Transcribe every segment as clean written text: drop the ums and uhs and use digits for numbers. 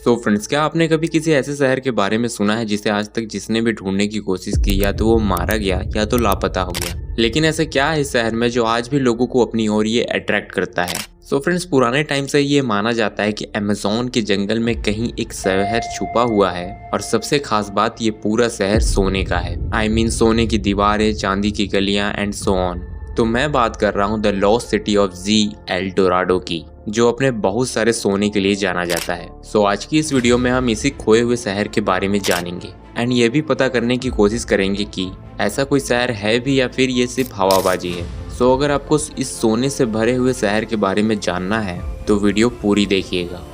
So friends, क्या आपने कभी किसी ऐसे शहर के बारे में सुना है जिसे आज तक जिसने भी ढूंढने की कोशिश की या तो वो मारा गया या तो लापता हो गया, लेकिन ऐसा क्या है इस शहर में जो आज भी लोगों को अपनी ओर ये अट्रैक्ट करता है? सो फ्रेंड्स, पुराने टाइम से ये माना जाता है कि अमेज़न के जंगल में कहीं एक शहर छुपा हुआ है और सबसे खास बात ये पूरा शहर सोने का है। आई मीन सोने की दीवारें, चांदी की गलियां एंड सो ऑन। तो मैं बात कर रहा हूँ the lost city of G L Dorado की, जो अपने बहुत सारे सोने के लिए जाना जाता है। सो आज की इस वीडियो में हम इसी खोए हुए शहर के बारे में जानेंगे एंड ये भी पता करने की कोशिश करेंगे कि ऐसा कोई शहर है भी या फिर ये सिर्फ हवाबाजी है। सो अगर आपको इस सोने से भरे हुए शहर के बारे में जानना है तो वीडियो पूरी देखिएगा।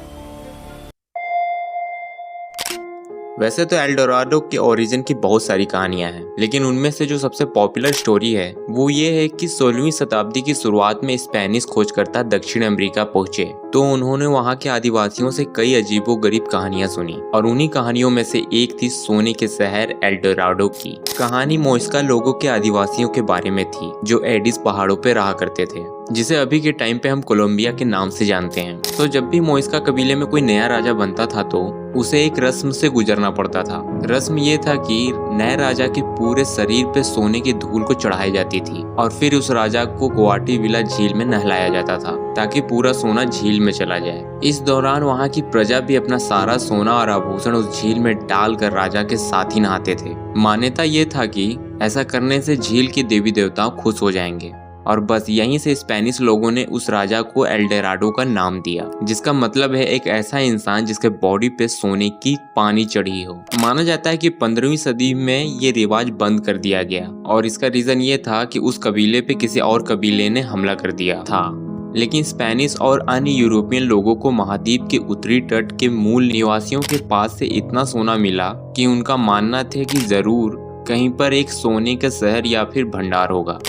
वैसे तो एल डोराडो के ओरिजिन की बहुत सारी कहानियां हैं, लेकिन उनमें से जो सबसे पॉपुलर स्टोरी है वो ये है कि 16वीं शताब्दी की शुरुआत में स्पेनिश खोजकर्ता दक्षिण अमेरिका पहुंचे तो उन्होंने वहां के आदिवासियों से कई अजीबोगरीब कहानियां सुनी और उन्हीं कहानियों में से एक थी सोने के शहर एल डोराडो की। कहानी मोइस्का लोगों के आदिवासियों के बारे में थी जो एडिस पहाड़ों पे रहा करते थे, जिसे अभी के टाइम पे हम कोलंबिया के नाम से जानते हैं। तो जब भी मोइस्का कबीले में कोई नया राजा बनता था तो उसे एक रस्म से गुजरना पड़ता था। रस्म ये था कि नए राजा के पूरे शरीर पे सोने की धूल को चढ़ाई जाती थी और फिर उस राजा को गुवाटी विला झील में नहलाया जाता था ताकि पूरा सोना झील में चला जाए। इस दौरान वहाँ की प्रजा भी अपना सारा सोना और आभूषण उस झील में डालकर राजा के साथ ही नहाते थे। मान्यता ये था कि ऐसा करने से झील के देवी देवता खुश हो जाएंगे और बस यहीं से स्पेनिश लोगों ने उस राजा को एल डोराडो का नाम दिया, जिसका मतलब है एक ऐसा इंसान जिसके बॉडी पे सोने की पानी चढ़ी हो। माना जाता है कि 15वीं सदी में ये रिवाज बंद कर दिया गया और इसका रीजन ये था कि उस कबीले पे किसी और कबीले ने हमला कर दिया था। लेकिन स्पेनिश और अन्य यूरोपियन लोगों को महाद्वीप के उत्तरी तट के मूल निवासियों के पास से इतना सोना मिला कि उनका मानना था कि जरूर कहीं पर एक सोने का शहर या फिर भंडार होगा।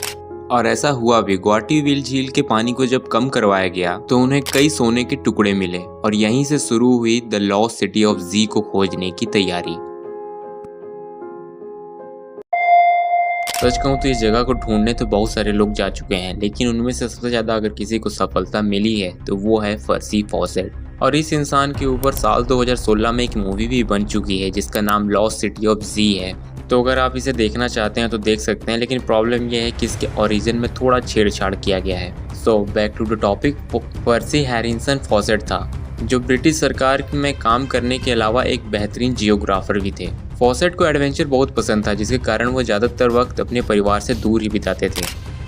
और ऐसा हुआ भी। गुवाटी विला झील के पानी को जब कम करवाया गया तो उन्हें कई सोने के टुकड़े मिले और यहीं से शुरू हुई द लॉस्ट सिटी ऑफ जी को खोजने की तैयारी। सच कहूं तो इस जगह को ढूंढने तो बहुत सारे लोग जा चुके हैं, लेकिन उनमें से सबसे ज्यादा अगर किसी को सफलता मिली है तो वो है पर्सी फॉसेट। और इस इंसान के ऊपर साल 2016 में एक मूवी भी बन चुकी है जिसका नाम लॉस्ट सिटी ऑफ जी है। तो अगर आप इसे देखना चाहते हैं तो देख सकते हैं, लेकिन प्रॉब्लम यह है कि इसके ओरिजिन में थोड़ा छेड़छाड़ किया गया है। So back to the topic. Percy Harrison Fawcett था जो ब्रिटिश सरकार में काम करने के अलावा एक बेहतरीन जियोग्राफर भी थे। फॉसेट को एडवेंचर बहुत पसंद था, जिसके कारण वो ज़्यादातर वक्त अपने परिवार से दूर ही बिताते थे।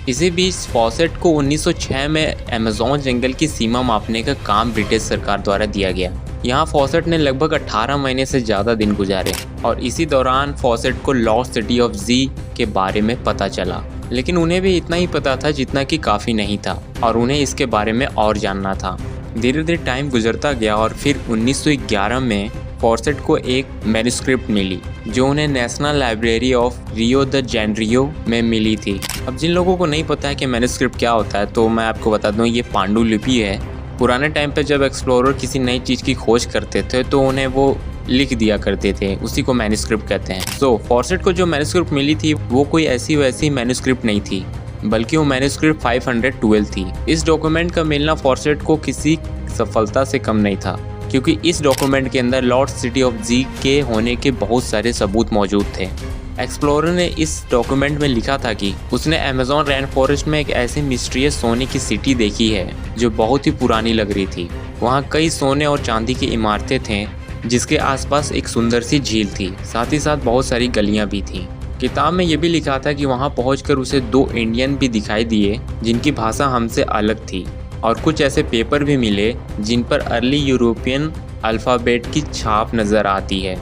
इसी बीच फॉसेट को 1906 में अमेज़न जंगल की सीमा मापने का काम ब्रिटिश सरकार द्वारा दिया गया। यहाँ फॉसेट ने लगभग 18 महीने से ज़्यादा दिन गुजारे और इसी दौरान फॉसेट को लॉस्ट सिटी ऑफ जी के बारे में पता चला, लेकिन उन्हें भी इतना ही पता था जितना कि काफ़ी नहीं था और उन्हें इसके बारे में और जानना था। धीरे धीरे टाइम गुजरता गया और फिर 1911 में फॉसेट को एक मैन्युस्क्रिप्ट मिली जो उन्हें national library of Rio de Janeiro में मिली थी। अब जिन लोगों को नहीं पता है कि मैन्युस्क्रिप्ट क्या होता है तो मैं आपको बता दूं, ये पांडुलिपि है। पुराने टाइम पे जब एक्सप्लोरर किसी नई चीज़ की खोज करते थे तो उन्हें वो लिख दिया करते थे, उसी को मैन्युस्क्रिप्ट कहते हैं। सो फॉसेट को जो मैन्युस्क्रिप्ट मिली थी वो कोई ऐसी वैसी मैन्युस्क्रिप्ट नहीं थी, बल्कि वो मैन्युस्क्रिप्ट 512 थी। इस डॉक्यूमेंट का मिलना फॉसेट को किसी सफलता से कम नहीं था, क्योंकि इस डॉक्यूमेंट के अंदर लॉस्ट सिटी ऑफ जी के होने के बहुत सारे सबूत मौजूद थे। एक्सप्लोरर ने इस डॉक्यूमेंट में लिखा था कि उसने अमेज़न रेन फॉरेस्ट में एक ऐसी मिस्टीरियस सोने की सिटी देखी है जो बहुत ही पुरानी लग रही थी। वहाँ कई सोने और चांदी की इमारतें थे जिसके आसपास एक सुंदर सी झील थी, साथ ही साथ बहुत सारी गलियाँ भी थीं। किताब में यह भी लिखा था कि वहाँ पहुँचकर उसे 2 इंडियन भी दिखाई दिए जिनकी भाषा हमसे अलग थी और कुछ ऐसे पेपर भी मिले जिन पर अर्ली यूरोपियन अल्फ़ाबेट की छाप नज़र आती है।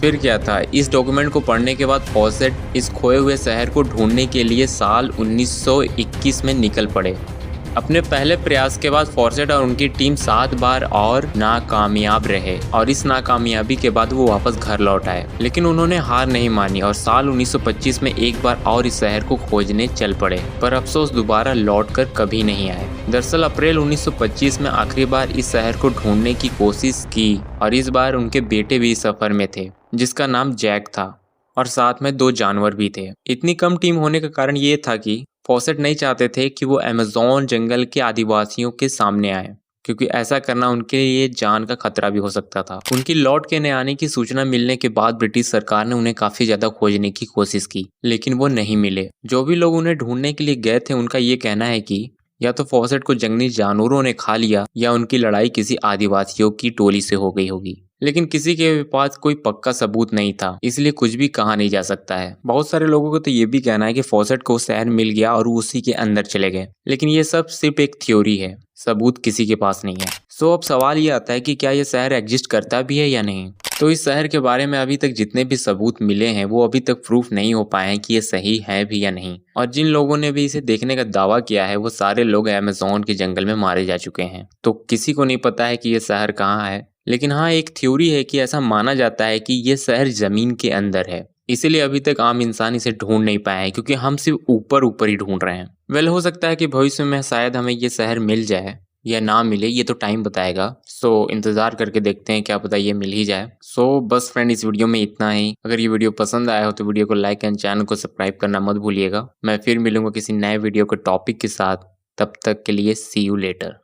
फिर क्या था, इस डॉक्यूमेंट को पढ़ने के बाद फॉसेट इस खोए हुए शहर को ढूंढने के लिए साल 1921 में निकल पड़े। अपने पहले प्रयास के बाद फॉसेट और उनकी टीम 7 बार और नाकामयाब रहे और इस नाकामयाबी के बाद वो वापस घर लौट आए, लेकिन उन्होंने हार नहीं मानी और साल 1925 में एक बार और इस शहर को खोजने चल पड़े, पर अफसोस दोबारा लौटकर कभी नहीं आए। दरअसल अप्रैल 1925 में आखिरी बार इस शहर को ढूंढने की कोशिश की और इस बार उनके बेटे भी इस सफर में थे जिसका नाम जैक था और साथ में 2 जानवर भी थे। इतनी कम टीम होने का कारण ये था कि फॉसेट नहीं चाहते थे कि वो अमेज़न जंगल के आदिवासियों के सामने आए। क्योंकि ऐसा करना उनके लिए जान का खतरा भी हो सकता था। उनकी लौट के न आने की सूचना मिलने के बाद ब्रिटिश सरकार ने उन्हें काफी ज्यादा खोजने की कोशिश की, लेकिन वो नहीं मिले। जो भी लोग उन्हें ढूंढने के लिए गए थे उनका ये कहना है कि या तो फॉसेट को जंगली जानवरों ने खा लिया या उनकी लड़ाई किसी आदिवासियों की टोली से हो गई होगी, लेकिन किसी के पास कोई पक्का सबूत नहीं था, इसलिए कुछ भी कहा नहीं जा सकता है। बहुत सारे लोगों को तो ये भी कहना है कि फॉसेट को शहर मिल गया और वो उसी के अंदर चले गए, लेकिन ये सब सिर्फ एक थ्योरी है, सबूत किसी के पास नहीं है। सो अब सवाल ये आता है कि क्या ये शहर एग्जिस्ट करता भी है या नहीं। तो इस शहर के बारे में अभी तक जितने भी सबूत मिले हैं वो अभी तक प्रूफ नहीं हो पाए हैं कि ये सही है भी या नहीं, और जिन लोगों ने भी इसे देखने का दावा किया है वो सारे लोग अमेज़न के जंगल में मारे जा चुके हैं। तो किसी को नहीं पता है कि ये शहर कहाँ है, लेकिन हाँ एक थ्योरी है कि ऐसा माना जाता है कि ये शहर जमीन के अंदर है, इसीलिए अभी तक आम इंसान इसे ढूंढ नहीं पाया है, क्योंकि हम सिर्फ ऊपर ऊपर ही ढूंढ रहे हैं। वेल हो सकता है कि भविष्य में शायद हमें ये शहर मिल जाए या ना मिले, ये तो टाइम बताएगा। सो इंतजार करके देखते हैं, क्या पता ये मिल ही जाए। सो बस फ्रेंड, इस वीडियो में इतना ही। अगर ये वीडियो पसंद आया हो तो वीडियो को लाइक एंड चैनल को सब्सक्राइब करना मत भूलिएगा। मैं फिर मिलूंगा किसी नए वीडियो के टॉपिक के साथ, तब तक के लिए सी यू लेटर।